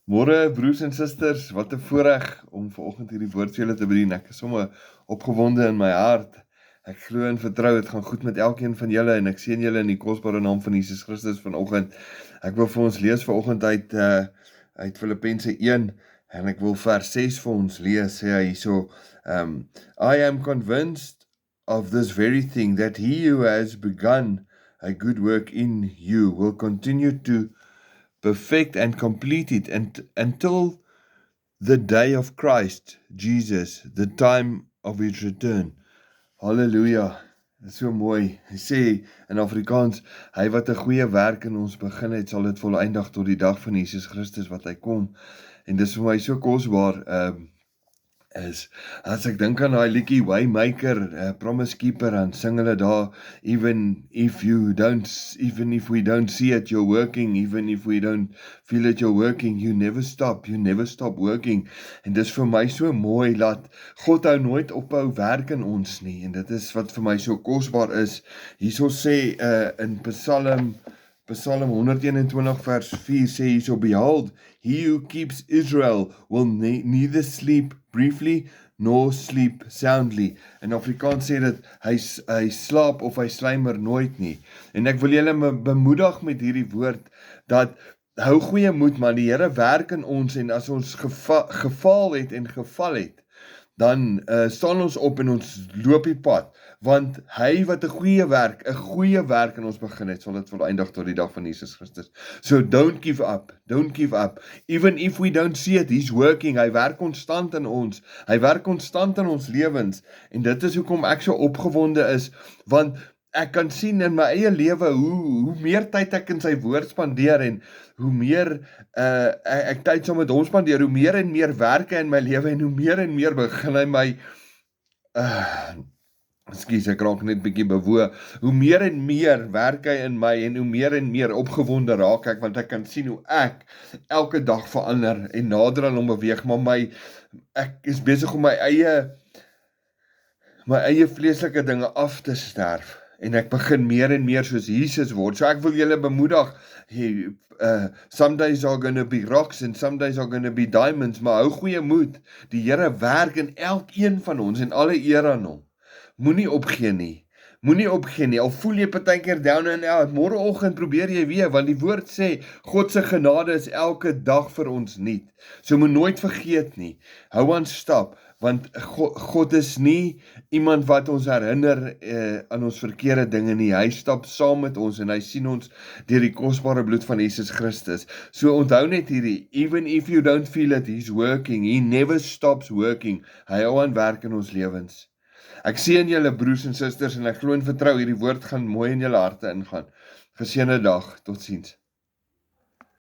Môre broers en susters, wat 'n voorreg om vanoggend hierdie woord vir julle te bedien. Ek is sommer opgewonde in my hart. Ek glo en vertrou dit gaan goed met elkeen van julle en ek seën julle in die kosbare naam van Jesus Christus vanoggend. Ek wil vir ons lees vanoggend uit Filippense 1 en ek wil vers 6 vir ons lees. Sê hy hierso, I am convinced of this very thing, that he who has begun a good work in you will continue to perfect and complete it until the day of Christ Jesus, the time of his return. Halleluja. Dit is so mooi. Hy sê in Afrikaans, hy wat 'n goeie werk in ons begin het, sal dit volëindig tot die dag van Jesus Christus wat hy kom. En dis vir my so kosbaar, is, as ek dink aan daai liedjie Waymaker, Promise Keeper, dan sing hulle daar, even if we don't see it, you're working, even if we don't feel it, you're working, you never stop working. En dis vir my so mooi, dat God hou nooit ophou werk in ons nie, en dit is wat vir my so kosbaar is. Hierso sê in Psalm 121 vers 4 sê hierso, behold, he who keeps Israel will neither sleep briefly nor sleep soundly. In Afrikaans sê dit, hy slaap of hy slymer nooit nie. En ek wil julle bemoedig met hierdie woord, dat hou goeie moed man, die Here werk in ons, en as ons gefaal het en geval het, dan staan ons op en ons loop die pad, want hy wat 'n goeie werk in ons begin het, sal dit volëindig tot die dag van Jesus Christus. So don't give up, even if we don't see it, he's working, hy werk konstant in ons, hy werk konstant in ons lewens, en dit is hoekom ek so opgewonde is, want ek kan sien in my eie lewe, hoe meer tyd ek in sy woord spandeer, en hoe meer ek tyd saam met hom spandeer, hoe meer en meer werk hy in my lewe, en hoe meer en meer begin hy my, ek raak net bietjie bewoe, hoe meer en meer werk hy in my, en hoe meer opgewonde raak ek, want ek kan sien hoe ek elke dag verander, en nader aan hom beweeg, maar ek is besig om my eie vleeslike dinge af te sterf, en ek begin meer en meer soos Jesus word. So ek wil julle bemoedig, some days are going to be rocks and some days are going to be diamonds, maar hou goeie moed, die Here werk in elkeen van ons, en alle eer aan hom. Moenie opgee nie, al voel jy partykeer down and out, môreoggend probeer jy weer, want die woord sê, God se genade is elke dag vir ons nuut. So moet nooit vergeet nie, hou aan stap, want God is nie iemand wat ons herinner aan ons verkeerde dinge nie, hy stap saam met ons, en hy sien ons deur die kosbare bloed van Jesus Christus. So onthou net hierdie, even if you don't feel it, he's working, he never stops working, hy hou aan werk in ons lewens. Ek seën julle broers en susters, en ek glo en vertrou hierdie woord gaan mooi in julle harte ingaan. Geseënde dag, totsiens.